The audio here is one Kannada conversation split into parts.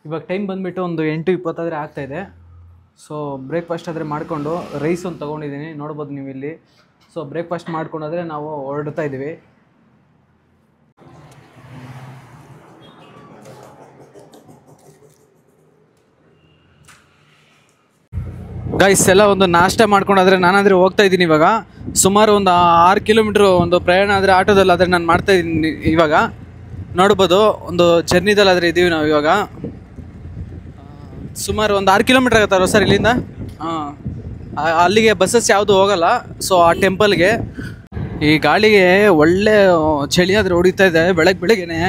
ಇವಾಗ ಟೈಮ್ ಬಂದುಬಿಟ್ಟು ಒಂದು 8:20 ಆಗ್ತಾಯಿದೆ. ಸೊ ಬ್ರೇಕ್ಫಾಸ್ಟ್ ಆದರೆ ಮಾಡಿಕೊಂಡು ರೈಸ್ ಒಂದು ತೊಗೊಂಡಿದ್ದೀನಿ, ನೋಡ್ಬೋದು ನೀವು ಇಲ್ಲಿ. ಸೊ ಬ್ರೇಕ್ಫಾಸ್ಟ್ ಮಾಡ್ಕೊಂಡಾದರೆ ನಾವು ಹೊರಡ್ತಾ ಇದ್ದೀವಿ. ಗೈಸ್ ಎಲ್ಲ ಒಂದು ನಾಷ್ಟ ಮಾಡ್ಕೊಂಡಾದರೆ ನಾನಾದರೆ ಹೋಗ್ತಾ ಇದ್ದೀನಿ ಇವಾಗ. ಸುಮಾರು ಒಂದು 6 ಕಿಲೋಮೀಟ್ರ್ ಒಂದು ಪ್ರಯಾಣ ಆದರೆ ಆಟೋದಲ್ಲಾದರೆ ನಾನು ಮಾಡ್ತಾಯಿದ್ದೀನಿ ಇವಾಗ. ನೋಡ್ಬೋದು ಒಂದು ಜರ್ನಿದಲ್ಲಾದರೆ ಇದ್ದೀವಿ ನಾವು ಇವಾಗ. ಸುಮಾರು ಒಂದು 6 ಕಿಲೋಮೀಟ್ರ್ ಆಗುತ್ತಲ್ವ ಸರ್ ಇಲ್ಲಿಂದ? ಅಲ್ಲಿಗೆ ಬಸ್ಸಸ್ ಯಾವುದು ಹೋಗಲ್ಲ. ಸೊ ಆ ಟೆಂಪಲ್ಗೆ ಈ ಗಾಳಿಗೆ ಒಳ್ಳೆ ಚಳಿ ಆದರೆ ಹೊಡಿತಾ ಇದೆ. ಬೆಳಗ್ಗೆನೆ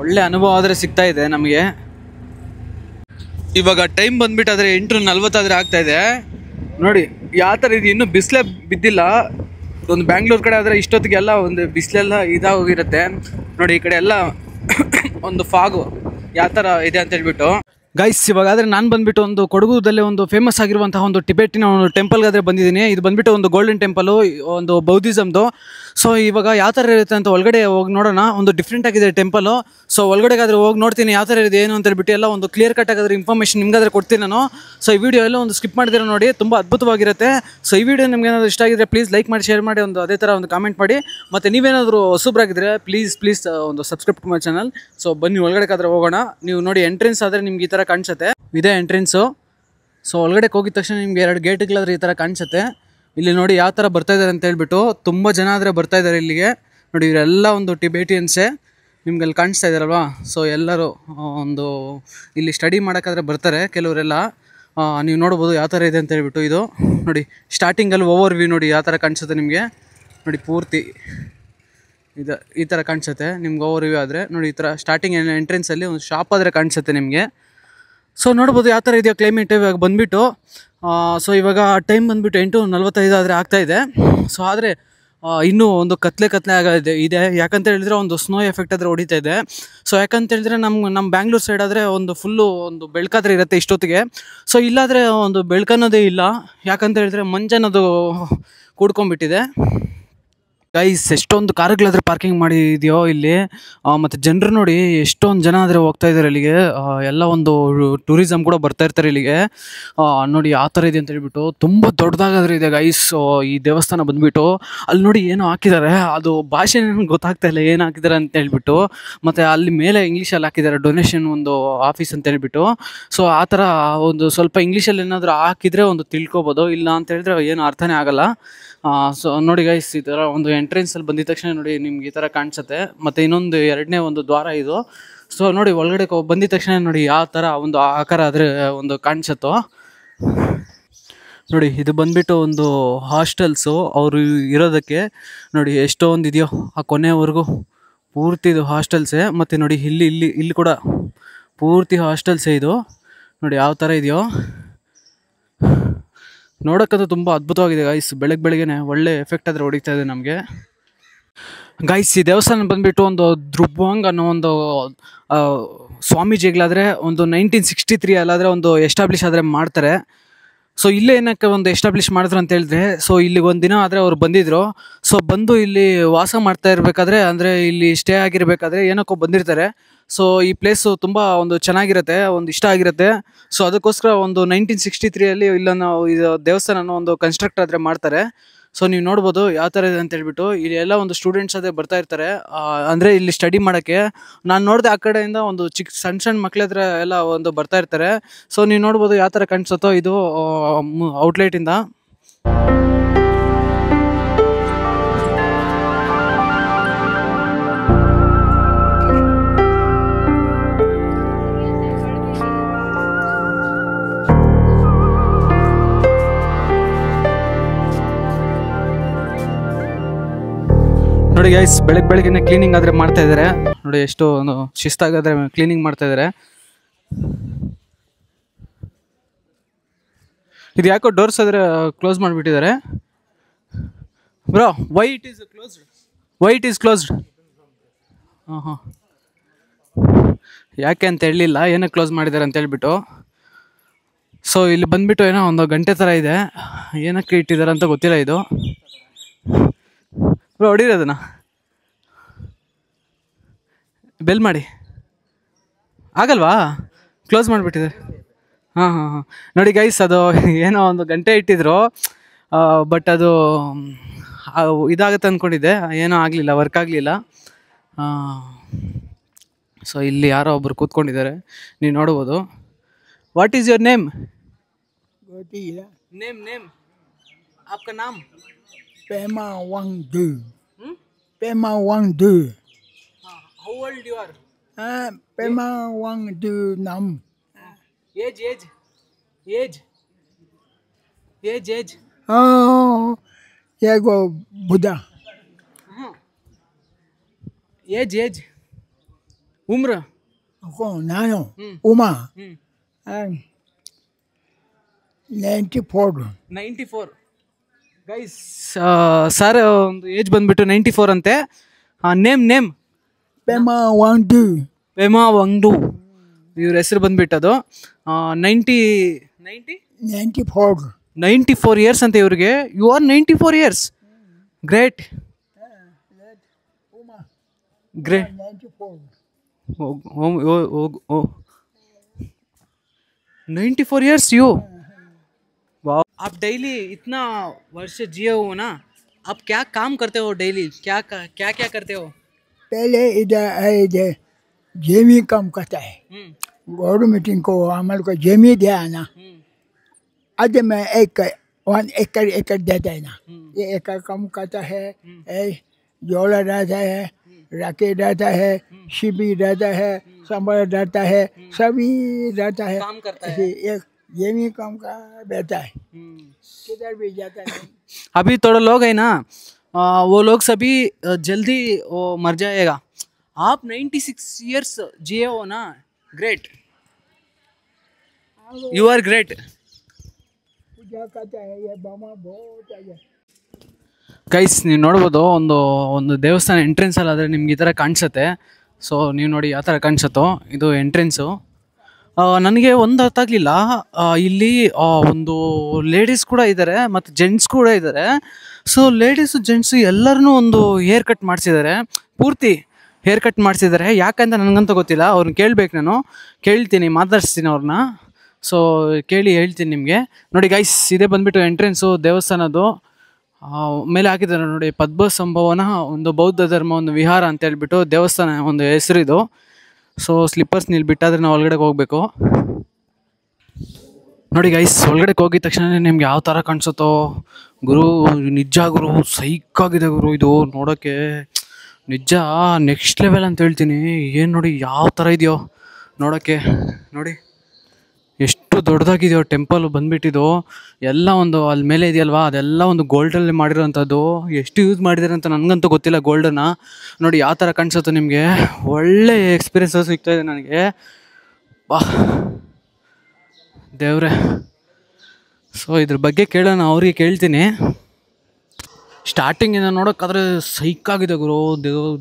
ಒಳ್ಳೆ ಅನುಭವ ಆದರೆ ಸಿಗ್ತಾ ಇದೆ ನಮಗೆ. ಇವಾಗ ಟೈಮ್ ಬಂದುಬಿಟ್ಟಾದರೆ 8:40 ಆಗ್ತಾಯಿದೆ. ನೋಡಿ ಯಾವ ಥರ ಇದು, ಇನ್ನೂ ಬಿಸಿಲೇ ಬಿದ್ದಿಲ್ಲ. ಒಂದು ಬ್ಯಾಂಗ್ಳೂರು ಕಡೆ ಆದರೆ ಇಷ್ಟೊತ್ತಿಗೆಲ್ಲ ಒಂದು ಬಿಸಿಲೆಲ್ಲ ಇದಾಗೋಗಿರುತ್ತೆ. ನೋಡಿ ಈ ಕಡೆ ಎಲ್ಲ ಒಂದು ಫಾಗು ಯಾವ ಥರ ಇದೆ ಅಂತ ಹೇಳ್ಬಿಟ್ಟು. ಗೈಸ್ ಇವಾಗಾದರೆ ನಾನು ಬಂದುಬಿಟ್ಟು ಒಂದು ಕೊಡಗುದಲ್ಲೇ ಒಂದು ಫೇಮಸ್ ಆಗಿರುವಂತಹ ಒಂದು ಟಿಬೆಟಿನ ಒಂದು ಟೆಂಪಲ್ಗಾದರೆ ಬಂದಿದ್ದೀನಿ. ಇದು ಬಂದುಬಿಟ್ಟು ಒಂದು ಗೋಲ್ಡನ್ ಟೆಂಪಲು, ಒಂದು ಬೌದ್ಧಿಸಮ್ದು. ಸೊ ಇವಾಗ ಯಾವ ಥರ ಇರುತ್ತೆ ಅಂತ ಒಳಗಡೆ ಹೋಗಿ ನೋಡೋಣ. ಒಂದು ಡಿಫ್ರೆಂಟ್ ಆಗಿದೆ ಟೆಂಪಲು. ಸೊ ಒಳಗಡೆಗಾದರೆ ಹೋಗಿ ನೋಡ್ತೀನಿ ಯಾವ ಥರ ಇದೆ ಏನು ಅಂತ ಹೇಳ್ಬಿಟ್ಟು ಎಲ್ಲ ಒಂದು ಕ್ಲಿಯರ್ ಕಟ್ ಆಗಾದ್ರೆ ಇನ್ಫಾರ್ಮೇಷನ್ ನಿಮ್ಗಾದ್ರೆ ಕೊಡ್ತೀನಿ ನಾನು. ಸೊ ಈ ವಿಡಿಯೋ ಎಲ್ಲ ಒಂದು ಸ್ಕಿಪ್ ಮಾಡಿದ್ರೆ ನೋಡಿ, ತುಂಬ ಅದ್ಭುತವಾಗಿರುತ್ತೆ. ಸೊ ಈ ವಿಡಿಯೋ ನಿಮ್ಗೆ ಏನಾದರೂ ಇಷ್ಟ ಆಗಿದ್ರೆ ಪ್ಲೀಸ್ ಲೈಕ್ ಮಾಡಿ, ಶೇರ್ ಮಾಡಿ, ಒಂದು ಅದೇ ಥರ ಒಂದು ಕಾಮೆಂಟ್ ಮಾಡಿ. ಮತ್ತು ನೀವೇನಾದರೂ ಹೊಸಬ್ರಾಗಿದ್ದರೆ ಪ್ಲೀಸ್ ಒಂದು subscribe to my channel. So ಬನ್ನಿ ಒಳಗಡೆಗಾದ್ರೆ ಹೋಗೋಣ. ನೀವು ನೋಡಿ ಎಂಟ್ರೆನ್ಸ್ ಆದರೆ ನಿಮ್ಗೆ ಈ ಥರ ಕಾಣಿಸುತ್ತೆ, ಇದೇ ಎಂಟ್ರೆನ್ಸು. ಸೊ ಒಳಗಡೆ ಹೋಗಿದ ತಕ್ಷಣ ನಿಮ್ಗೆ 2 ಗೇಟ್ಗಳಾದ್ರೆ ಈ ಥರ ಕಾಣಿಸುತ್ತೆ. ಇಲ್ಲಿ ನೋಡಿ ಯಾವ ಥರ ಬರ್ತಾಯಿದ್ದಾರೆ ಅಂತ ಹೇಳ್ಬಿಟ್ಟು. ತುಂಬ ಜನ ಆದರೆ ಬರ್ತಾಯಿದ್ದಾರೆ ಇಲ್ಲಿಗೆ. ನೋಡಿ ಇವರೆಲ್ಲ ಒಂದು ಟಿಬೇಟಿಯನ್ಸೇ, ನಿಮ್ಗೆ ಅಲ್ಲಿ ಕಾಣಿಸ್ತಾ ಇದ್ದಾರಲ್ವಾ. ಸೊ ಎಲ್ಲರೂ ಒಂದು ಇಲ್ಲಿ ಸ್ಟಡಿ ಮಾಡೋಕ್ಕಾದ್ರೆ ಬರ್ತಾರೆ ಕೆಲವರೆಲ್ಲ. ನೀವು ನೋಡ್ಬೋದು ಯಾವ ಥರ ಇದೆ ಅಂತ ಹೇಳ್ಬಿಟ್ಟು. ಇದು ನೋಡಿ ಸ್ಟಾರ್ಟಿಂಗಲ್ಲಿ ಓವರ್ ವ್ಯೂ ನೋಡಿ ಯಾವ ಥರ ಕಾಣಿಸುತ್ತೆ ನಿಮಗೆ. ನೋಡಿ ಪೂರ್ತಿ ಇದು ಈ ಥರ ಕಾಣಿಸುತ್ತೆ ನಿಮ್ಗೆ ಓವರ್ ವ್ಯೂ ಆದರೆ. ನೋಡಿ ಈ ಥರ ಸ್ಟಾರ್ಟಿಂಗ್ ಎಂಟ್ರೆನ್ಸಲ್ಲಿ ಒಂದು ಶಾಪ್ ಆದರೆ ಕಾಣಿಸುತ್ತೆ ನಿಮಗೆ. ಸೊ ನೋಡ್ಬೋದು ಯಾವ ಥರ ಇದೆಯಾ ಕ್ಲೈಮೇಟ್ ಇವಾಗ ಬಂದುಬಿಟ್ಟು. ಸೊ ಇವಾಗ ಟೈಮ್ ಬಂದುಬಿಟ್ಟು 8:45 ಆದರೆ ಆಗ್ತಾಯಿದೆ. ಸೊ ಆದರೆ ಇನ್ನೂ ಒಂದು ಕತ್ಲೆ ಇದೆ. ಯಾಕಂತ ಹೇಳಿದ್ರೆ ಒಂದು ಸ್ನೋ ಎಫೆಕ್ಟ್ ಆದರೆ ಹೊಡಿತಾ ಇದೆ. ಸೊ ಯಾಕಂತ ಹೇಳಿದ್ರೆ ನಮ್ಮ ಬ್ಯಾಂಗ್ಳೂರು ಸೈಡ್ ಆದರೆ ಒಂದು ಫುಲ್ಲು ಒಂದು ಬೆಳಕಾದ್ರೆ ಇರುತ್ತೆ ಇಷ್ಟೊತ್ತಿಗೆ. ಸೊ ಇಲ್ಲಾದರೆ ಒಂದು ಬೆಳಕನ್ನೋದೇ ಇಲ್ಲ. ಯಾಕಂತ ಹೇಳಿದ್ರೆ ಮಂಜನ್ನೋದು ಕೂಡ್ಕೊಂಡ್ಬಿಟ್ಟಿದೆ. ಗೈಸ್ ಎಷ್ಟೊಂದು ಕಾರುಗಳಾದರೆ ಪಾರ್ಕಿಂಗ್ ಮಾಡಿದೆಯೋ ಇಲ್ಲಿ. ಮತ್ತು ಜನರು ನೋಡಿ ಎಷ್ಟೊಂದು ಜನ ಆದರೆ ಹೋಗ್ತಾ ಇದ್ದಾರೆ ಇಲ್ಲಿಗೆ. ಎಲ್ಲ ಒಂದು ಟೂರಿಸಮ್ ಕೂಡ ಬರ್ತಾ ಇರ್ತಾರೆ ಇಲ್ಲಿಗೆ. ನೋಡಿ ಯಾವ ಥರ ಇದೆ ಅಂತ ಹೇಳ್ಬಿಟ್ಟು. ತುಂಬ ದೊಡ್ಡದಾಗಾದ್ರೆ ಇದೆ ಗೈಸ್ ಈ ದೇವಸ್ಥಾನ ಬಂದುಬಿಟ್ಟು. ಅಲ್ಲಿ ನೋಡಿ ಏನೋ ಹಾಕಿದ್ದಾರೆ, ಅದು ಭಾಷೆ ಗೊತ್ತಾಗ್ತಾ ಇಲ್ಲ ಏನು ಹಾಕಿದ್ದಾರೆ ಅಂತ ಹೇಳ್ಬಿಟ್ಟು. ಮತ್ತು ಅಲ್ಲಿ ಮೇಲೆ ಇಂಗ್ಲೀಷಲ್ಲಿ ಹಾಕಿದ್ದಾರೆ ಡೊನೇಷನ್ ಒಂದು ಆಫೀಸ್ ಅಂತ ಹೇಳ್ಬಿಟ್ಟು. ಸೊ ಆ ಥರ ಒಂದು ಸ್ವಲ್ಪ ಇಂಗ್ಲೀಷಲ್ಲಿ ಏನಾದರೂ ಹಾಕಿದರೆ ಒಂದು ತಿಳ್ಕೊಬೋದು, ಇಲ್ಲ ಅಂತ ಹೇಳಿದ್ರೆ ಏನು ಅರ್ಥನೇ ಆಗಲ್ಲ. ಸೊ ನೋಡಿ ಗೈಸ್ ಈ ಥರ ಒಂದು ಎಂಟ್ರೆನ್ಸಲ್ಲಿ ಬಂದಿದ ತಕ್ಷಣ ನೋಡಿ ನಿಮ್ಗೆ ಈ ಥರ ಕಾಣಿಸುತ್ತೆ. ಮತ್ತು ಇನ್ನೊಂದು 2ನೇ ಒಂದು ದ್ವಾರ ಇದು. ಸೊ ನೋಡಿ ಒಳಗಡೆ ಬಂದಿದ ತಕ್ಷಣ ನೋಡಿ ಯಾವ ಥರ ಒಂದು ಆಕಾರ ಆದರೆ ಒಂದು ಕಾಣಿಸುತ್ತೋ. ನೋಡಿ ಇದು ಬಂದುಬಿಟ್ಟು ಒಂದು ಹಾಸ್ಟೆಲ್ಸು ಅವರು ಇರೋದಕ್ಕೆ. ನೋಡಿ ಎಷ್ಟೊಂದು ಇದೆಯೋ ಆ ಕೊನೆಯವರೆಗೂ ಪೂರ್ತಿ ಇದು ಹಾಸ್ಟೆಲ್ಸೇ. ಮತ್ತು ನೋಡಿ ಇಲ್ಲಿ ಕೂಡ ಪೂರ್ತಿ ಹಾಸ್ಟೆಲ್ಸೇ ಇದು. ನೋಡಿ ಯಾವ ಥರ ಇದೆಯೋ ನೋಡೋಕ್ಕಂತೂ ತುಂಬ ಅದ್ಭುತವಾಗಿದೆ ಗೈಸ್. ಬೆಳಗ್ಗೆನೆ ಒಳ್ಳೆ ಎಫೆಕ್ಟ್ ಆದರೆ ಹೊಡಿತಾ ಇದೆ ನಮಗೆ. ಗೈಸ್ ಈ ದೇವಸ್ಥಾನ ಬಂದುಬಿಟ್ಟು ಒಂದು ಧ್ರುವಾಂಗ್ ಅನ್ನೋ ಒಂದು ಸ್ವಾಮೀಜಿಗಳಾದರೆ ಒಂದು 1963 ಅಲ್ಲಾದರೆ ಒಂದು ಎಸ್ಟಾಬ್ಲಿಷ್ ಆದರೆ ಮಾಡ್ತಾರೆ. ಸೊ ಇಲ್ಲೇ ಏನಕ್ಕೆ ಒಂದು ಎಸ್ಟಾಬ್ಲಿಷ್ ಮಾಡಿದ್ರು ಅಂತ ಹೇಳಿದ್ರೆ, ಸೊ ಇಲ್ಲಿಗೆ ಒಂದು ದಿನ ಆದರೆ ಅವ್ರು ಬಂದಿದ್ದರು. ಸೊ ಬಂದು ಇಲ್ಲಿ ವಾಸ ಮಾಡ್ತಾ ಇರಬೇಕಾದ್ರೆ, ಅಂದರೆ ಇಲ್ಲಿ ಸ್ಟೇ ಆಗಿರಬೇಕಾದ್ರೆ ಏನಕ್ಕೋ ಬಂದಿರ್ತಾರೆ. ಸೊ ಈ ಪ್ಲೇಸು ತುಂಬ ಒಂದು ಚೆನ್ನಾಗಿರುತ್ತೆ, ಒಂದು ಇಷ್ಟ ಆಗಿರುತ್ತೆ. ಸೊ ಅದಕ್ಕೋಸ್ಕರ ಒಂದು 1963 ಇಲ್ಲನ್ನು ಇದು ದೇವಸ್ಥಾನ ಒಂದು ಕನ್ಸ್ಟ್ರಕ್ಟ್ ಆದರೆ ಮಾಡ್ತಾರೆ. ಸೊ ನೀವು ನೋಡ್ಬೋದು ಯಾವ ಥರ ಇದೆ ಅಂತ ಹೇಳ್ಬಿಟ್ಟು. ಇಲ್ಲಿ ಎಲ್ಲ ಒಂದು ಸ್ಟೂಡೆಂಟ್ಸ್ ಅದೇ ಬರ್ತಾ ಇರ್ತಾರೆ, ಅಂದರೆ ಇಲ್ಲಿ ಸ್ಟಡಿ ಮಾಡೋಕ್ಕೆ. ನಾನು ನೋಡಿದೆ ಆ ಕಡೆಯಿಂದ ಒಂದು ಸಣ್ಣ ಮಕ್ಳ ಹತ್ರ ಎಲ್ಲ ಒಂದು ಬರ್ತಾ ಇರ್ತಾರೆ. ಸೊ ನೀವು ನೋಡ್ಬೋದು ಯಾವ ಥರ ಕಾಣಿಸುತ್ತೋ ಇದು ಔಟ್ಲೆಟಿಂದ. ನೋಡಿ ಗೈಸ್ ಬೆಳಗ್ಗೆನೆ ಕ್ಲೀನಿಂಗ್ ಆದರೆ ಮಾಡ್ತಾ ಇದ್ದಾರೆ. ನೋಡಿ ಎಷ್ಟು ಒಂದು ಶಿಸ್ತಾಗಾದರೆ ಕ್ಲೀನಿಂಗ್ ಮಾಡ್ತಾ ಇದ್ದಾರೆ. ಇದು ಯಾಕೋ ಡೋರ್ಸ್ ಆದರೆ ಕ್ಲೋಸ್ ಮಾಡಿಬಿಟ್ಟಿದ್ದಾರೆ. Bro why it is closed? ಹಾಂ ಯಾಕೆ ಅಂತ ಹೇಳಲಿಲ್ಲ, ಏನಕ್ಕೆ ಕ್ಲೋಸ್ ಮಾಡಿದ್ದಾರೆ ಅಂತ ಹೇಳ್ಬಿಟ್ಟು. ಸೊ ಇಲ್ಲಿ ಬಂದುಬಿಟ್ಟು ಏನೋ ಒಂದು ಗಂಟೆ ಥರ ಇದೆ, ಏನಕ್ಕೆ ಇಟ್ಟಿದ್ದಾರೆ ಅಂತ ಗೊತ್ತಿಲ್ಲ ಇದು. ಬ್ರೋ ಹೊಡೀರಿ ಅದನ್ನು. ಬೆಲ್ ಮಾಡಿ ಆಗಲ್ವಾ? ಕ್ಲೋಸ್ ಮಾಡಿಬಿಟ್ಟಿದೆ. ಹಾಂ ಹಾಂ ಹಾಂ ನೋಡಿ ಗೈಸ್, ಅದು ಏನೋ ಒಂದು ಗಂಟೆ ಇಟ್ಟಿದ್ರು, ಬಟ್ ಅದು ಇದಾಗುತ್ತೆ ಅಂದ್ಕೊಂಡಿದ್ದೆ, ಏನೋ ಆಗಲಿಲ್ಲ, ವರ್ಕ್ ಆಗಲಿಲ್ಲ. ಸೊ ಇಲ್ಲಿ ಯಾರೋ ಒಬ್ಬರು ಕೂತ್ಕೊಂಡಿದ್ದಾರೆ, ನೀವು ನೋಡ್ಬೋದು. What is your name? Name name आपका नाम? Pema Wang Du. Pema Wang Du. How old you are? Pema Wang Du Nam. Age, age, age, age, age. Oh, yeah, go Buddha. Age, age. Umra. Oh, Nano. Uma. 94. 94. Guys, sir ಒಂದು ಏಜ್ ಬಂದುಬಿಟ್ಟು 94 ಅಂತೆ. Name name Pema Wang Du. Pema Wangdu ಇವ್ರ ಹೆಸರು ಬಂದುಬಿಟ್ಟದು. 94 ಇಯರ್ಸ್ ಅಂತೆ ಇವ್ರಿಗೆ. You are 94 years. Great great 94 years you. वाह, आप डेली इतना वर्ष जिए हो ना, आप क्या काम करते हो डेली? क्या क्या क्या करते हो? पहले इधर जेमी काम करता है, गवर्नमेंट को हमारे को जेमी दिया है ना, आज मैं 1 एकड़ देता है ना, ये एकड़ काम करता है, जोला रहता है, राके रहता है, शिबी रहता है, संबल रहता है, सभी रहता है, काम करता है. एक जेमी काम का रहता है, किधर भी जाता है. अभी थोड़ा लोग है ना, वो लोग सभी जल्दी वो मर जाएगा. आप 96 इयर्स जिए हो ना, ग्रेट, यू आर ग्रेट. पूजा करता है ये बाबा बहुत है. ಗೈಸ್, ನೀವು ನೋಡ್ಬೋದು, ಒಂದು ದೇವಸ್ಥಾನ ಎಂಟ್ರೆನ್ಸಲ್ಲಿ ಆದರೆ ನಿಮ್ಗೆ ಈ ಥರ ಕಾಣಿಸುತ್ತೆ. ಸೊ ನೀವು ನೋಡಿ ಯಾವ ಥರ ಕಾಣಿಸುತ್ತೋ, ಇದು ಎಂಟ್ರೆನ್ಸು. ನನಗೆ ಒಂದು ಅರ್ಥ ಆಗಲಿಲ್ಲ, ಇಲ್ಲಿ ಒಂದು ಲೇಡೀಸ್ ಕೂಡ ಇದ್ದಾರೆ ಮತ್ತು ಜೆಂಟ್ಸ್ ಕೂಡ ಇದ್ದಾರೆ. ಸೊ ಲೇಡೀಸು ಜೆಂಟ್ಸು ಎಲ್ಲರನ್ನೂ ಒಂದು ಹೇರ್ ಕಟ್ ಮಾಡಿಸಿದ್ದಾರೆ, ಪೂರ್ತಿ ಹೇರ್ ಕಟ್ ಮಾಡಿಸಿದ್ದಾರೆ. ಯಾಕಂತ ನನಗಂತೂ ಗೊತ್ತಿಲ್ಲ, ಅವ್ರನ್ನ ಕೇಳಬೇಕು, ನಾನು ಕೇಳ್ತೀನಿ, ಮಾತಾಡಿಸ್ತೀನಿ ಅವ್ರನ್ನ. ಸೊ ಕೇಳಿ ಹೇಳ್ತೀನಿ ನಿಮಗೆ. ನೋಡಿ ಗೈಸ್, ಇದೇ ಬಂದುಬಿಟ್ಟು ಎಂಟ್ರೆನ್ಸು ದೇವಸ್ಥಾನದ್ದು. ಮೇಲೆ ಹಾಕಿದ್ದಾರೆ ನೋಡಿ, ಪದ್ಮಸಂಭವನ ಒಂದು ಬೌದ್ಧ ಧರ್ಮ ಒಂದು ವಿಹಾರ ಅಂತ ಹೇಳ್ಬಿಟ್ಟು ದೇವಸ್ಥಾನ ಒಂದು ಹೆಸರಿದು. ಸೊ ಸ್ಲಿಪ್ಪರ್ಸ್ ಇಲ್ಲಿ ಬಿಟ್ಟಾದರೆ ನಾವು ಒಳಗಡೆ ಹೋಗಬೇಕು. ನೋಡಿ ಗೈಸ್, ಒಳಗಡೆ ಹೋಗಿದ ತಕ್ಷಣ ನಿಮ್ಗೆ ಯಾವ ಥರ ಕಾಣಿಸುತ್ತೋ ಗುರು, ನಿಜ ಗುರು, ಸೈಕಾಗಿದೆ ಗುರು ಇದು ನೋಡೋಕ್ಕೆ. ನಿಜ ನೆಕ್ಸ್ಟ್ ಲೆವೆಲ್ ಅಂತ ಹೇಳ್ತೀನಿ. ಏನು ನೋಡಿ ಯಾವ ಥರ ಇದೆಯೋ ನೋಡೋಕ್ಕೆ. ನೋಡಿ ಎಷ್ಟು ದೊಡ್ಡದಾಗಿದೆಯೋ ಟೆಂಪಲ್ ಬಂದುಬಿಟ್ಟಿದ್ದು. ಎಲ್ಲ ಒಂದು ಅಲ್ಲಿ ಮೇಲೆ ಇದೆಯಲ್ವಾ, ಅದೆಲ್ಲ ಒಂದು ಗೋಲ್ಡಲ್ಲಿ ಮಾಡಿರೋಂಥದ್ದು. ಎಷ್ಟು ಯೂಸ್ ಮಾಡಿದ್ದಾರೆ ಅಂತ ನನಗಂತೂ ಗೊತ್ತಿಲ್ಲ ಗೋಲ್ಡನ್ನು. ನೋಡಿ ಯಾವ ಥರ ಕಾಣಿಸುತ್ತೆ ನಿಮಗೆ. ಒಳ್ಳೆ ಎಕ್ಸ್ಪೀರಿಯೆನ್ಸ್ ಸಿಗ್ತಾಯಿದೆ ನನಗೆ. ಬಾ ದೇವ್ರೆ. ಸೊ ಇದ್ರ ಬಗ್ಗೆ ಕೇಳೋಣ, ಅವ್ರಿಗೆ ಕೇಳ್ತೀನಿ. ಸ್ಟಾರ್ಟಿಂಗಿಂದ ನೋಡೋಕ್ಕಾದ್ರೆ ಸೈಕಾಗಿದೆ ಗುರು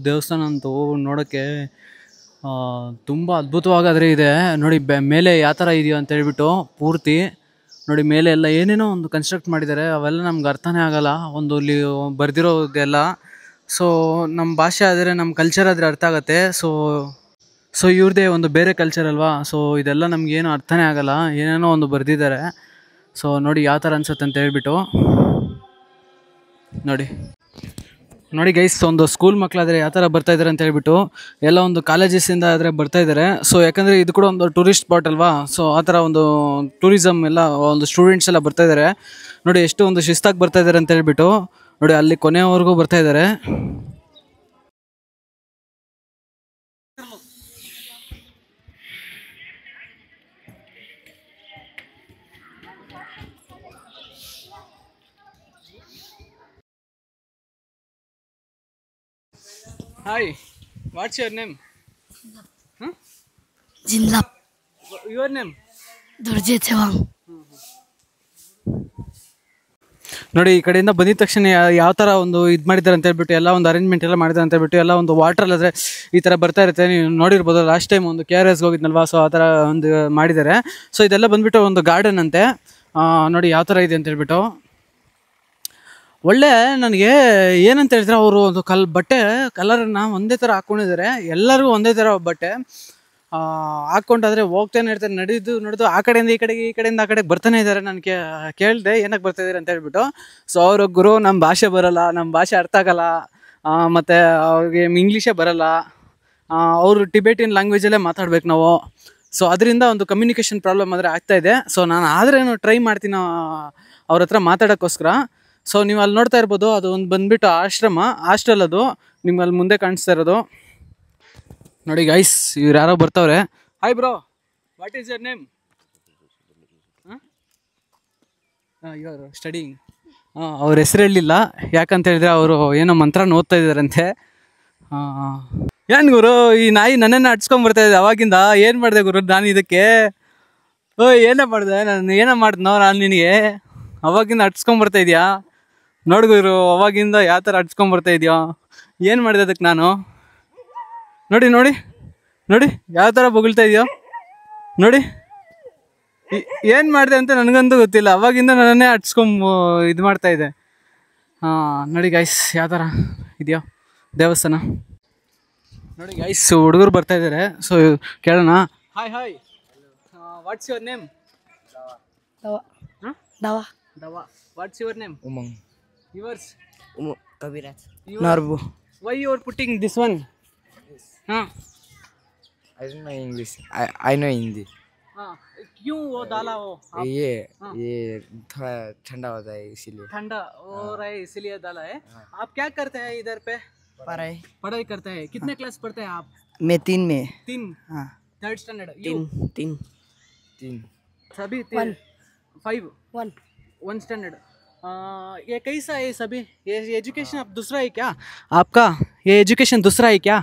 ದೇವಸ್ಥಾನ ಅಂತೂ ನೋಡೋಕ್ಕೆ. ತುಂಬ ಅದ್ಭುತವಾಗಾದರೆ ಇದೆ ನೋಡಿ. ಮೇಲೆ ಯಾವ ಥರ ಇದೆಯೋ ಅಂತ ಹೇಳ್ಬಿಟ್ಟು ಪೂರ್ತಿ ನೋಡಿ, ಮೇಲೆ ಎಲ್ಲ ಏನೇನೋ ಒಂದು ಕನ್ಸ್ಟ್ರಕ್ಟ್ ಮಾಡಿದ್ದಾರೆ, ಅವೆಲ್ಲ ನಮ್ಗೆ ಅರ್ಥನೇ ಆಗೋಲ್ಲ, ಒಂದು ಇಲ್ಲಿ ಬರೆದಿರೋದೆಲ್ಲ. ಸೊ ನಮ್ಮ ಭಾಷೆ ಆದರೆ, ನಮ್ಮ ಕಲ್ಚರ್ ಆದರೆ ಅರ್ಥ ಆಗುತ್ತೆ. ಸೊ ಇವ್ರದ್ದೇ ಒಂದು ಬೇರೆ ಕಲ್ಚರ್ ಅಲ್ವಾ. ಸೊ ಇದೆಲ್ಲ ನಮಗೇನು ಅರ್ಥನೇ ಆಗೋಲ್ಲ, ಏನೇನೋ ಒಂದು ಬರೆದಿದ್ದಾರೆ. ಸೊ ನೋಡಿ ಯಾವ ಥರ ಅನ್ಸುತ್ತೆ ಅಂತ ಹೇಳ್ಬಿಟ್ಟು ನೋಡಿ ಗೈಸ್, ಒಂದು ಸ್ಕೂಲ್ ಮಕ್ಕಳಾದರೆ ಯಾವ ಥರ ಬರ್ತಾಯಿದ್ದಾರೆ ಅಂತ ಹೇಳ್ಬಿಟ್ಟು, ಎಲ್ಲ ಒಂದು ಕಾಲೇಜಸ್ಸಿಂದ ಆದರೆ ಬರ್ತಾಯಿದ್ದಾರೆ. ಸೊ ಯಾಕಂದರೆ ಇದು ಕೂಡ ಒಂದು ಟೂರಿಸ್ಟ್ ಸ್ಪಾಟ್ ಅಲ್ವಾ. ಸೊ ಆ ಥರ ಒಂದು ಟೂರಿಸಮ್ ಎಲ್ಲ ಒಂದು ಸ್ಟೂಡೆಂಟ್ಸ್ ಎಲ್ಲ ಬರ್ತಾಯಿದ್ದಾರೆ. ನೋಡಿ ಎಷ್ಟು ಒಂದು ಶಿಸ್ತಾಗಿ ಬರ್ತಾಯಿದ್ದಾರೆ ಅಂತ ಹೇಳ್ಬಿಟ್ಟು. ನೋಡಿ ಅಲ್ಲಿ ಕೊನೆಯವರೆಗೂ ಬರ್ತಾಯಿದ್ದಾರೆ. Hi, what's your name? Huh? Jinlap. Your name? Durje Chewang. ನೋಡಿ ಈ ಕಡೆಯಿಂದ ಬಂದಿದ ತಕ್ಷಣ ಯಾವ ಥರ ಒಂದು ಇದು ಮಾಡಿದ್ದಾರೆ ಅಂತ ಹೇಳ್ಬಿಟ್ಟು, ಎಲ್ಲ ಒಂದು ಅರೇಂಜ್ಮೆಂಟ್ ಎಲ್ಲ ಮಾಡಿದ್ದಾರೆ ಅಂತ ಹೇಳ್ಬಿಟ್ಟು, ಎಲ್ಲ ಒಂದು ವಾಟ್ರಲ್ಲಿ ಆದರೆ ಈ ಥರ ಬರ್ತಾ ಇರುತ್ತೆ. ನೀವು ನೋಡಿರ್ಬೋದು, ಲಾಸ್ಟ್ ಟೈಮ್ ಒಂದು KRSಗೆ ಹೋಗಿದ್ನಲ್ವಾ. ಸೊ ಆ ಥರ ಒಂದು ಮಾಡಿದ್ದಾರೆ. ಸೊ ಇದೆಲ್ಲ ಬಂದುಬಿಟ್ಟು ಒಂದು ಗಾರ್ಡನ್ ಅಂತೆ. ನೋಡಿ ಯಾವ ಥರ ಇದೆ ಅಂತ ಹೇಳ್ಬಿಟ್ಟು. ಒಳ್ಳೆ ನನಗೆ ಏನಂತ ಹೇಳಿದ್ರೆ ಅವರು ಒಂದು ಬಟ್ಟೆ ಕಲರನ್ನು ಒಂದೇ ಥರ ಹಾಕ್ಕೊಂಡಿದ್ದಾರೆ, ಎಲ್ಲರಿಗೂ ಒಂದೇ ಥರ ಬಟ್ಟೆ ಹಾಕ್ಕೊಂಡಾದ್ರೆ ಹೋಗ್ತಾನೆ ಇರ್ತಾರೆ, ನಡೆದು ಆ ಕಡೆಯಿಂದ ಈ ಕಡೆಯಿಂದ ಆ ಕಡೆಗೆ ಬರ್ತಾನೆ ಇದ್ದಾರೆ. ನಾನು ಕೇಳಿದೆ ಏನಕ್ಕೆ ಬರ್ತಾ ಇದ್ದಾರೆ ಅಂತ ಹೇಳ್ಬಿಟ್ಟು. ಸೊ ಅವರು ಗುರು ನಮ್ಮ ಭಾಷೆ ಬರೋಲ್ಲ, ನಮ್ಮ ಭಾಷೆ ಅರ್ಥ ಆಗಲ್ಲ, ಮತ್ತು ಅವ್ರಿಗೆ ಇಂಗ್ಲೀಷೇ ಬರೋಲ್ಲ, ಅವರು ಟಿಬೇಟಿಯನ್ ಲ್ಯಾಂಗ್ವೇಜಲ್ಲೇ ಮಾತಾಡ್ಬೇಕು ನಾವು. ಸೊ ಅದರಿಂದ ಒಂದು ಕಮ್ಯುನಿಕೇಷನ್ ಪ್ರಾಬ್ಲಮ್ ಆದರೆ ಆಗ್ತಾಯಿದೆ. ಸೊ ನಾನು ಆದ್ರೇನು ಟ್ರೈ ಮಾಡ್ತೀನಿ ಅವ್ರ ಹತ್ರ ಮಾತಾಡೋಕ್ಕೋಸ್ಕರ. ಸೊ ನೀವು ಅಲ್ಲಿ ನೋಡ್ತಾ ಇರ್ಬೋದು, ಅದು ಒಂದು ಬಂದುಬಿಟ್ಟು ಹಾಸ್ಟೆಲ್, ಅದು ನಿಮ್ಮಲ್ಲಿ ಮುಂದೆ ಕಾಣಿಸ್ತಾ ಇರೋದು ನೋಡಿ ಗೈಸ್. ಇವ್ರು ಯಾರೋ ಬರ್ತಾವ್ರೆ. Hi bro, what is your name? Your studying. ಅವ್ರ ಹೆಸರು ಹೇಳಲಿಲ್ಲ, ಯಾಕಂತ ಹೇಳಿದ್ರೆ ಅವರು ಏನೋ ಮಂತ್ರನ ಓದ್ತಾ ಇದ್ದಾರಂತೆ. ಏನು ಗುರು, ಈ ನಾಯಿ ನನ್ನನ್ನು ಅಡ್ಸ್ಕೊಂಬರ್ತಾ ಇದೆ ಅವಾಗಿಂದ. ಏನು ಮಾಡಿದೆ ಗುರು ನಾನು ಇದಕ್ಕೆ? ಏನೇ ಮಾಡಿದೆ ನಾನು? ಮಾಡಿದ್ನೋ ನಾನು ನಿನಗೆ? ಅವಾಗಿಂದ ಅಡ್ಸ್ಕೊಂಬರ್ತಾ ಇದೆಯಾ ನೋಡಿ ಗುರು, ಅವಾಗಿಂದ ಯಾವ ಥರ ಅಡ್ಸ್ಕೊಂಬರ್ತಾ ಇದೆಯೋ. ಏನು ಮಾಡಿದೆ ಅದಕ್ಕೆ ನಾನು? ನೋಡಿ ನೋಡಿ ನೋಡಿ ಯಾವ ಥರ ಬೊಗಳ್ತಾ ಇದೆಯೋ ನೋಡಿ. ಏನು ಮಾಡಿದೆ ಅಂತ ನನಗಂತೂ ಗೊತ್ತಿಲ್ಲ, ಅವಾಗಿಂದ ನನ್ನೇ ಇದು ಮಾಡ್ತಾಯಿದ್ದೆ. ನೋಡಿ ಗೈಸ್ ಯಾವ ಥರ ಇದೆಯೋ ದೇವಸ್ಥಾನ ನೋಡಿ ಗೈಸ್. ಹುಡುಗರು ಬರ್ತಾ ಇದ್ದಾರೆ, ಸೊ ಕೇಳೋಣ. Hi, what's your name? Dawa. What's your name? Umang. Yours? Kabirat. Narbo. Why you are putting this one? I don't know English. I know Hindi. क्यों वो डाला हो आप? ये थोड़ा ठंडा होता है इसीलिए. ठंडा हो रहा है इसीलिए डाला है. आप क्या करते हैं इधर पे? पढ़ाई करते हैं. कितने क्लास पढ़ते हैं आप? मैं 3 में. 3. हाँ. 3rd standard. 3. सभी 5. 1 स्टैंडर्ड. ये कैसा है सभी? ये एजुकेशन आप दूसरा है क्या आपका? ये एजुकेशन दूसरा है क्या?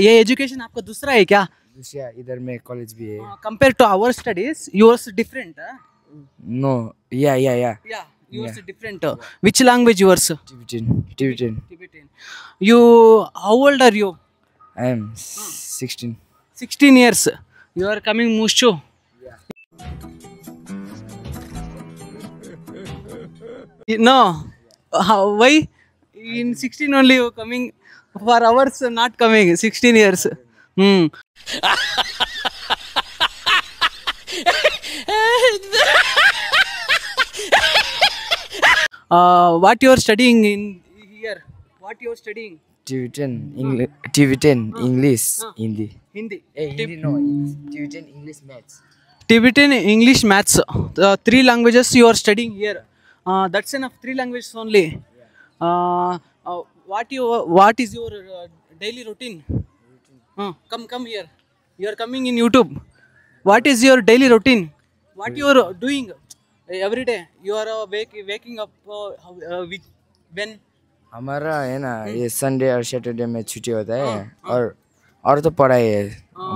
ये एजुकेशन आपका दूसरा है क्या? दूसरा इधर में कॉलेज भी है. Compare to our studies yours different. No. Yeah. Yours different. Which language yours? Tibetan. You how old are you? I am 16. 16 years. You are coming Mushu. No. Why? In 16 only you coming, for hours not coming. 16 years. What you are studying in here? What you are studying? Tibetan English, Hindi. Hindi. Hindi no. Tibetan English maths. Tibetan English maths. 3 languages you are studying here. That's enough. 3 languages only. What is your daily routine? Come here. You are coming in YouTube. What is your daily routine? What you are doing every day? You are waking up when? हमारा है ना ये संडे और सैटरडे में छुट्टी होता है. और तो पढ़ाई है.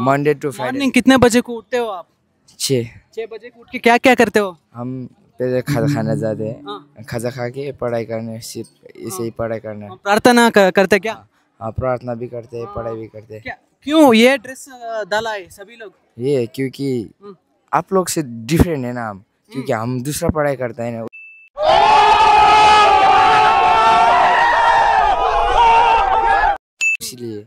Monday to Friday. मॉर्निंग कितने बजे को उठते हो आप? 6 बजे को उठ के क्या क्या करते हो? हम पहले खाना जाते हैं. खाजा खा के पढ़ाई करने, सिर्फ ऐसे ही पढ़ाई करना है. प्रार्थना करते क्या? हाँ, प्रार्थना भी करते हैं, पढ़ाई भी करते हैं. क्यों ये ड्रेस डाला है सभी लोग? ये क्योंकि आप लोग से डिफरेंट है ना हम, क्योंकि हम दूसरा पढ़ाई करते हैं ना. इसलिए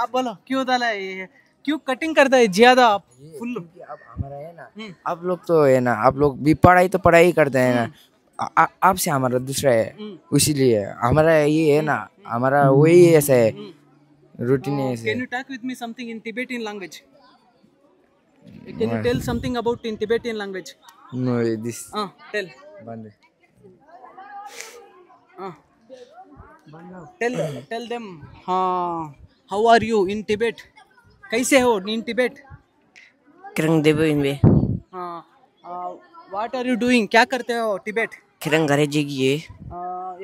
आप बोलो क्यों डाला है ये? क्यों कटिंग करता है ज्यादा आप फुल? अब हमारा है ना, आप लोग तो है ना, आप लोग भी पढ़ाई तो पढ़ाई करते हैं ना. आपसे हमारा दूसरा है, इसीलिए हमारा ये है ना, हमारा वही ऐसा है, रूटीन है ऐसे. Can you talk with me something in Tibetan language? Can you tell something about in Tibetan language? No, this. Tell. बंद. Tell them. How are you in Tibet? कैसे हो in Tibet? किरंग देवे इनवे. What are you doing? क्या करते हो Tibet? किरंग घरे जिगिए.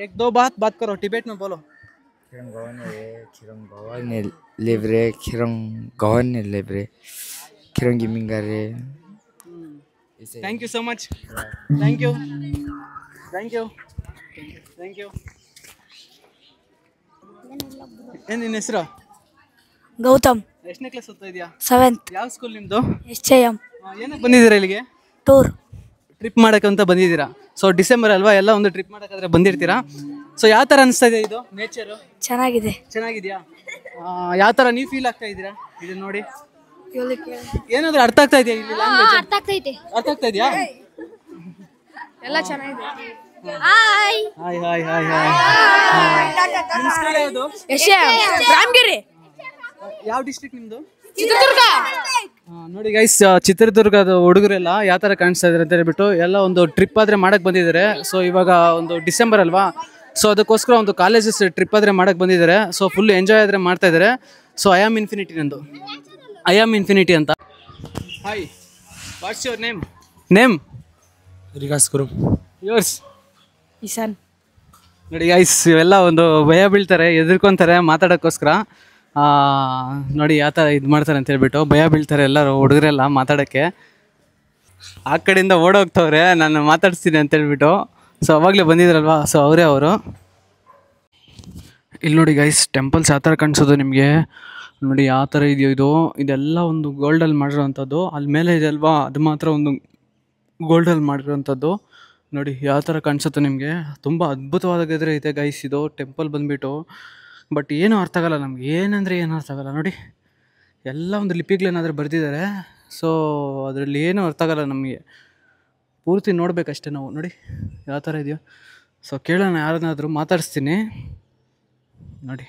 1-2 बात करो टिबेट में बोलो. खिरंग गवन लेब्रे, खिरंग गवन लेब्रे, खिरंगी मिंगारे. Thank you so much. Thank you. ಏನು ನಿನ್ನ ಹೆಸರು? ಗೌತಮ್. ಎಷ್ಟನೇ ಕ್ಲಾಸ್ ಓದ್ತಾ ಇದೆಯಾ? 7th. ಯಾವ ಸ್ಕೂಲ್ ನಿಮ್ಮದು? SJM. ಏನಕ್ಕೆ ಬಂದಿದ್ದೀರಾ ಇಲ್ಲಿಗೆ? ಟ್ರಿಪ್ ಮಾಡೋಕ್ಕಂತ ಬಂದಿದ್ದೀರಾ. ಸೊ ಡಿಸೆಂಬರ್ ಅಲ್ವಾ, ಎಲ್ಲ ಒಂದು ಟ್ರಿಪ್ ಮಾಡೋಕ್ಕಾದ್ರೆ ಬಂದಿರ್ತೀರಾ. ಸೊ ಯಾವ ಥರ ಅನಿಸ್ತಾ ಇದೆ ಇದು ನೇಚರು? ಚೆನ್ನಾಗಿದೆ. ಚೆನ್ನಾಗಿದೆಯಾ? ಯಾವ ಥರ ನೀವು ಫೀಲ್ ಆಗ್ತಾ ಇದ್ದೀರಾ ಇದು ನೋಡಿ? ಏನಾದರೂ ಅರ್ಥ ಆಗ್ತಾ ಇದೆಯಾ ಇಲ್ಲಿ ಲ್ಯಾಂಗ್ವೇಜ್? ಅರ್ಥ ಆಗ್ತೈತೆ. ಅರ್ಥ ಆಗ್ತಾ ಇದೆಯಾ? ಎಲ್ಲ ಚೆನ್ನಾಗಿದೆ. Hi hi hi hi hi. ನಿಮ್ಮ ಸ್ಕೂಲ್ ಯಾವುದು? ರಾಮಗಿರಿ. ಯಾವ ಡಿಸ್ಟ್ರಿಕ್ಟ್ ನಿಮ್ಮದು? ಚಿತ್ರದುರ್ಗ. ನೋಡಿ ಗೈಸ್, ಚಿತ್ರದುರ್ಗದ ಹುಡುಗರೆಲ್ಲ ಯಾವ ಥರ ಕಾಣಿಸ್ತಾ ಇದ್ದಾರೆ ಅಂತ ಹೇಳ್ಬಿಟ್ಟು ಎಲ್ಲ ಒಂದು ಟ್ರಿಪ್ ಆದರೆ ಮಾಡಕ್ಕೆ ಬಂದಿದ್ದಾರೆ. ಸೊ ಇವಾಗ ಒಂದು ಡಿಸೆಂಬರ್ ಅಲ್ವಾ, ಸೊ ಅದಕ್ಕೋಸ್ಕರ ಒಂದು ಕಾಲೇಜಸ್ ಟ್ರಿಪ್ ಆದರೆ ಮಾಡಕ್ಕೆ ಬಂದಿದ್ದಾರೆ. ಸೊ ಫುಲ್ ಎಂಜಾಯ್ ಆದರೆ ಮಾಡ್ತಾ ಇದ್ದಾರೆ. ಸೊ ಐ ಆಮ್ ಇನ್ಫಿನಿಟಿ ನಂದು, ಐ ಆಮ್ ಇನ್ಫಿನಿಟಿ ಅಂತ. Hi, what's your name? Name ರಿಗಾಸ್ ಗುರು. ಯೋರ್ಸ್? ಇಶಾನ್. ನೋಡಿ ಗೈಸ್, ಇವೆಲ್ಲ ಒಂದು ಭಯ ಬೀಳ್ತಾರೆ, ಎದುರ್ಕೊತಾರೆ ಮಾತಾಡೋಕ್ಕೋಸ್ಕರ. ನೋಡಿ ಯಾವ ಥರ ಇದು ಮಾಡ್ತಾರೆ ಅಂತ ಹೇಳ್ಬಿಟ್ಟು ಭಯ ಬೀಳ್ತಾರೆ ಎಲ್ಲರೂ ಹುಡುಗರೆಲ್ಲ ಮಾತಾಡೋಕ್ಕೆ. ಆ ಕಡೆಯಿಂದ ಓಡೋಗ್ತವ್ರೆ ನಾನು ಮಾತಾಡಿಸ್ತೀನಿ ಅಂತ ಹೇಳ್ಬಿಟ್ಟು. ಸೊ ಅವಾಗಲೇ ಬಂದಿದ್ರಲ್ವಾ, ಸೊ ಅವರೇ ಅವರು. ಇಲ್ಲಿ ನೋಡಿ ಗೈಸ್, ಟೆಂಪಲ್ಸ್ ಯಾವ ಥರ ಕಾಣಿಸೋದು ನಿಮಗೆ. ನೋಡಿ ಯಾವ ಥರ ಇದೆಯೋ ಇದು, ಇದೆಲ್ಲ ಒಂದು ಗೋಲ್ಡಲ್ಲಿ ಮಾಡಿರೋವಂಥದ್ದು. ಅಲ್ಲಿ ಮೇಲೆ ಇದೆಯಲ್ವಾ, ಅದು ಮಾತ್ರ ಒಂದು ಗೋಲ್ಡಲ್ಲಿ ಮಾಡಿರೋವಂಥದ್ದು. ನೋಡಿ ಯಾವ ಥರ ಕಾಣಿಸುತ್ತೆ ನಿಮಗೆ. ತುಂಬ ಅದ್ಭುತವಾದ ಗದ್ರೆ ಇದೆ ಗೈಸ್ ಇದು ಟೆಂಪಲ್ ಬಂದುಬಿಟ್ಟು. ಬಟ್ ಏನೂ ಅರ್ಥ ಆಗಲ್ಲ ನಮ್ಗೆ, ಏನಂದರೆ ಏನೂ ಅರ್ಥ ಆಗಲ್ಲ. ನೋಡಿ ಎಲ್ಲ ಒಂದು ಲಿಪಿಗಳೇನಾದರೂ ಬರೆದಿದ್ದಾರೆ. ಸೊ ಅದರಲ್ಲಿ ಏನೂ ಅರ್ಥ ಆಗಲ್ಲ ನಮಗೆ, ಪೂರ್ತಿ ನೋಡಬೇಕಷ್ಟೇ ನಾವು. ನೋಡಿ ಯಾವ ಥರ ಇದೆಯೋ. ಸೊ ಕೇಳೋಣ, ಯಾರನ್ನಾದರೂ ಮಾತಾಡಿಸ್ತೀನಿ. ನೋಡಿ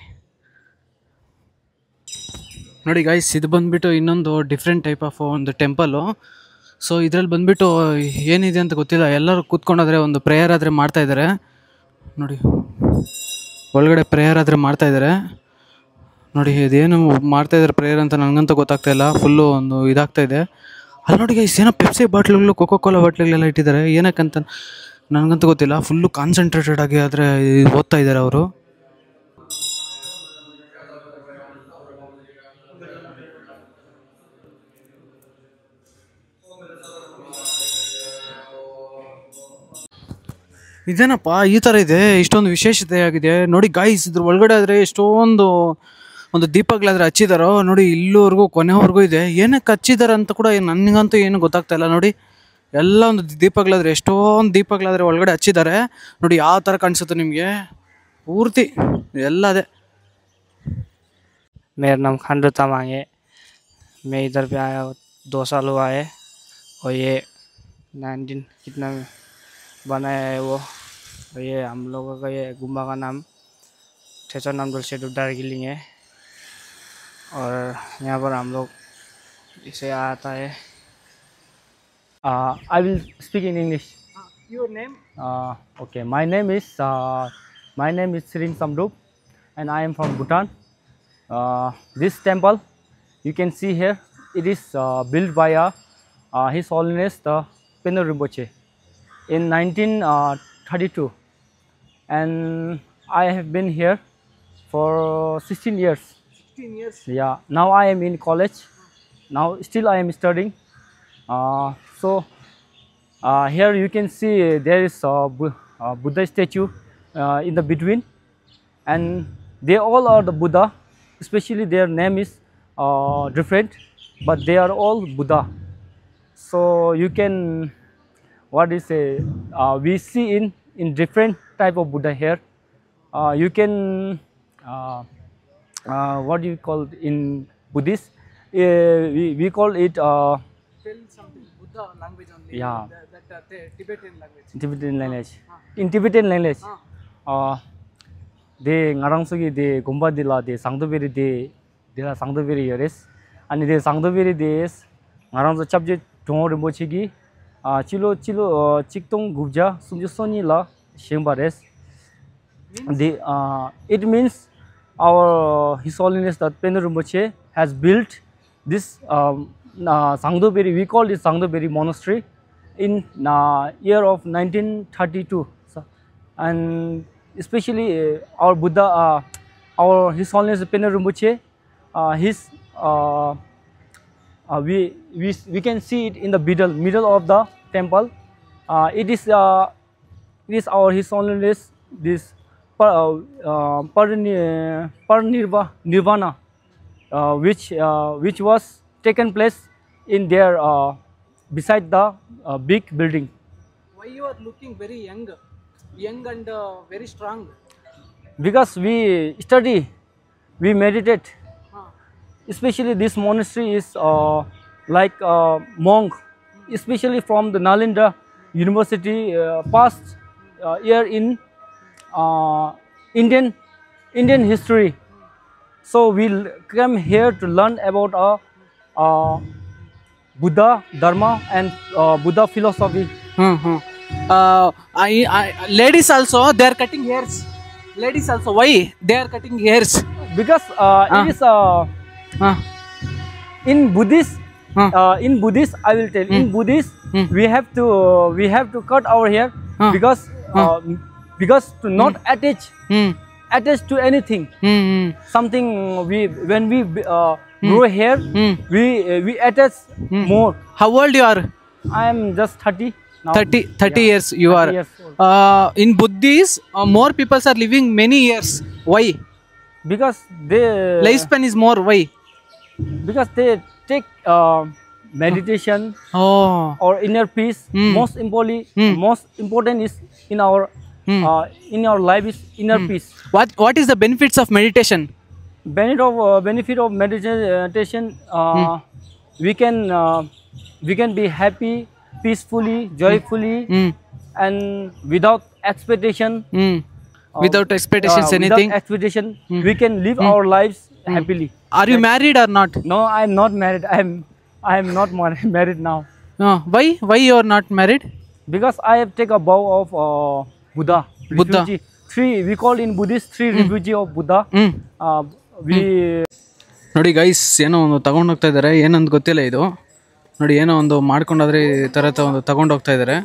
ನೋಡಿ ಗೈಸ್, ಇದು ಬಂದುಬಿಟ್ಟು ಇನ್ನೊಂದು ಡಿಫ್ರೆಂಟ್ ಟೈಪ್ ಆಫ್ ಒಂದು ಟೆಂಪಲ್ಲು. ಸೊ ಇದರಲ್ಲಿ ಬಂದುಬಿಟ್ಟು ಏನಿದೆ ಅಂತ ಗೊತ್ತಿಲ್ಲ. ಎಲ್ಲರೂ ಕೂತ್ಕೊಂಡಾದ್ರೆ ಒಂದು ಪ್ರೇಯರ್ ಆದರೆ ಮಾಡ್ತಾಯಿದ್ದಾರೆ. ನೋಡಿ ಒಳಗಡೆ ಪ್ರೇಯರ್ ಆದರೆ ಮಾಡ್ತಾಯಿದ್ದಾರೆ. ನೋಡಿ ಇದೇನು ಮಾಡ್ತಾಯಿದ್ದಾರೆ ಪ್ರೇಯರ್ ಅಂತ ನನಗಂತೂ ಗೊತ್ತಾಗ್ತಾಯಿಲ್ಲ. ಫುಲ್ಲು ಒಂದು ಇದಾಗ್ತಾಯಿದೆ. ಅಲ್ಲಿ ನೋಡಿ ಗೈಸ್, ಏನೋ ಪೆಪ್ಸಿ ಬಾಟ್ಲುಗಳು, ಕೋಕೋ ಕೋಲಾ ಬಾಟ್ಲುಗಳೆಲ್ಲ ಇಟ್ಟಿದ್ದಾರೆ. ಏನಕ್ಕಂತ ನನಗಂತೂ ಗೊತ್ತಿಲ್ಲ. ಫುಲ್ಲು ಕಾನ್ಸಂಟ್ರೇಟೆಡ್ ಆಗಿ ಆದರೆ ಓದ್ತಾ ಇದ್ದಾರೆ ಅವರು. ಇದೇನಪ್ಪ ಈ ಥರ ಇದೆ, ಇಷ್ಟೊಂದು ವಿಶೇಷತೆ ಆಗಿದೆ. ನೋಡಿ ಗಾಯ್ಸ್, ಇದ್ರ ಒಳಗಡೆ ಆದರೆ ಎಷ್ಟೊಂದು ಒಂದು ದೀಪಗಳಾದರೆ ಹಚ್ಚಿದಾರೋ ನೋಡಿ, ಇಲ್ಲಿವರೆಗೂ ಕೊನೆವರೆಗೂ ಇದೆ. ಏನಕ್ಕೆ ಹಚ್ಚಿದ್ದಾರೆ ಅಂತ ಕೂಡ ನನಗಂತೂ ಏನು ಗೊತ್ತಾಗ್ತಾಯಿಲ್ಲ. ನೋಡಿ ಎಲ್ಲ ಒಂದು ದೀಪಗಳಾದರೆ, ಎಷ್ಟೊಂದು ದೀಪಗಳಾದರೆ ಒಳಗಡೆ ಹಚ್ಚಿದ್ದಾರೆ. ನೋಡಿ ಯಾವ ಥರ ಕಾಣಿಸುತ್ತೆ ನಿಮಗೆ, ಪೂರ್ತಿ ಎಲ್ಲ ಅದೇ. मेरा नाम खांडू तमांग है. मैं इधर पे आया 2 साल हुआ है. और ये 19 कितना में बनाया है वो. और ये हम लोगों का ये गुम्बा का नाम ठेसर नाम डोलशेडू दार्जिलिंग है. और यहाँ पर हम लोग इसे आता है. I will speak in English. Your name? Okay, my name is Srin Samrup and I am from Bhutan. This temple you can see here, it is built by His Holiness the Pener Rinpoche in 1932, and I have been here for 16 years. 16 years. Yeah, now I am in college. Now still I am studying. So here you can see there is a Buddha statue in the between, and they all are the Buddha. Especially their name is different, but they are all Buddha. So you can, what is say, we see in different type of Buddha here. You can, what do you call in Buddhist? We call it. Tell something. Buddha language only. Yeah. That Tibetan language. Tibetan language. In Tibetan language, de ngarang sugi de gomba dila de sangdoberi de dila sangdoberi yores. Ani de sangdoberi des ngarang so chapje dongor mochigi chilo chiktong gubja sumju soni la shembares. It means our His Holiness the Pener Rinpoche has built this Sangdoberi, we call it Sangdoberi monastery in year of 1932. So, and especially our Buddha, our His Holiness Pener Rinpoche, we can see it in the middle of the temple. It is our His Holiness this Nirvana, which was taken place in there beside the big building. Why you are looking very young and very strong? Because we study, we meditate. Especially this monastery is like a monk, especially from the Nalanda University past year in Indian history. So we come here to learn about Buddha, Dharma and Buddha philosophy. Ladies also, they are cutting hairs. Ladies also, why they are cutting hairs? Because it is in Buddhist. In Buddhist, I will tell. In Buddhist, we have to cut our hair because to not attach to anything. Something when we grow hair, we attach more. How old you are? I am just 30 now. 30 years you 30 are. years old. In Buddhist, more people are living many years. Why? Because they Lifespan is more. Why? Because they take meditation Oh. or inner peace. Most important is in our life is inner peace. What is the benefits of meditation? Benefit of meditation, we can be happy, peacefully, joyfully, and without expectation. Without expectations, anything. Without expectation, we can live our lives happily. Are you married or not? No, I am not married. I am not married now. Why? Why you are not married? Because I have taken a vow of Buddha. Buddha. Refugee. We call in Buddhist refugee of Buddha. We ನೋಡಿ ಗೈಸ್, ಏನೋ ಒಂದು ತಗೊಂಡೋಗ್ತಾ ಇದ್ದಾರೆ. ಏನಂತ ಗೊತ್ತಿಲ್ಲ ಇದು. ನೋಡಿ ಏನೋ ಒಂದು ಮಾಡ್ಕೊಂಡಾದ್ರೆ ಈ ಥರ ಒಂದು ತಗೊಂಡೋಗ್ತಾ ಇದ್ದಾರೆ.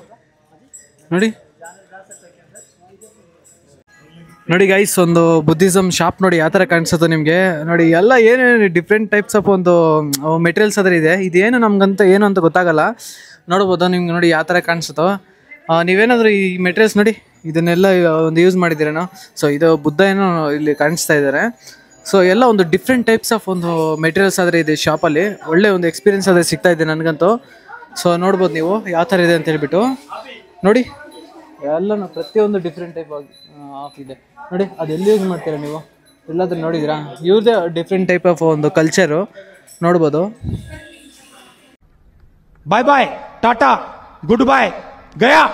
ನೋಡಿ ಗೈಸ್, ಒಂದು ಬುದ್ಧಿಸಮ್ ಶಾಪ್ ನೋಡಿ ಯಾವ ಥರ ಕಾಣಿಸುತ್ತೆ ನಿಮಗೆ. ನೋಡಿ ಎಲ್ಲ ಏನೇನು ಡಿಫ್ರೆಂಟ್ ಟೈಪ್ಸ್ ಆಫ್ ಒಂದು ಮೆಟೀರಿಯಲ್ಸ್ ಅದ್ರ ಇದೆ. ಇದೇನು ನಮ್ಗಂತ ಏನು ಅಂತ ಗೊತ್ತಾಗಲ್ಲ. ನೋಡ್ಬೋದು ನಿಮ್ಗೆ. ನೋಡಿ ಯಾವ ಥರ ಕಾಣಿಸುತ್ತೋ. ನೀವೇನಾದರೂ ಈ ಮೆಟೀರಿಯಲ್ಸ್ ನೋಡಿ ಇದನ್ನೆಲ್ಲ ಒಂದು ಯೂಸ್ ಮಾಡಿದ್ದೀರೇನೋ. ಸೊ ಇದು ಬುದ್ಧ ಏನೋ ಇಲ್ಲಿ ಕಾಣಿಸ್ತಾ ಇದ್ದಾರೆ. ಸೊ ಎಲ್ಲ ಒಂದು ಡಿಫ್ರೆಂಟ್ ಟೈಪ್ಸ್ ಆಫ್ ಒಂದು ಮೆಟೀರಿಯಲ್ಸ್ ಆದರೆ ಇದೆ ಶಾಪಲ್ಲಿ. ಒಳ್ಳೆ ಒಂದು ಎಕ್ಸ್ಪೀರಿಯನ್ಸ್ ಆದರೆ ಸಿಗ್ತಾ ಇದೆ ನನಗಂತೂ. ಸೊ ನೋಡ್ಬೋದು ನೀವು ಯಾವ ಥರ ಇದೆ ಅಂತ ಹೇಳ್ಬಿಟ್ಟು. ನೋಡಿ ಎಲ್ಲನೂ ಪ್ರತಿಯೊಂದು ಡಿಫ್ರೆಂಟ್ ಟೈಪ್ ಆಫ್ ಇದೆ. ನೋಡಿ ಅದೆಲ್ಲಿ ಯೂಸ್ ಮಾಡ್ತೀರಾ ನೀವು? ಎಲ್ಲಾದ್ರೂ ನೋಡಿದ್ದೀರಾ? ಇವ್ರದೇ ಡಿಫ್ರೆಂಟ್ ಟೈಪ್ ಆಫ್ ಒಂದು ಕಲ್ಚರು ನೋಡ್ಬೋದು. ಬಾಯ್ ಬಾಯ್, ಟಾಟಾ, ಗುಡ್ ಬಾಯ್, ಗಯಾ.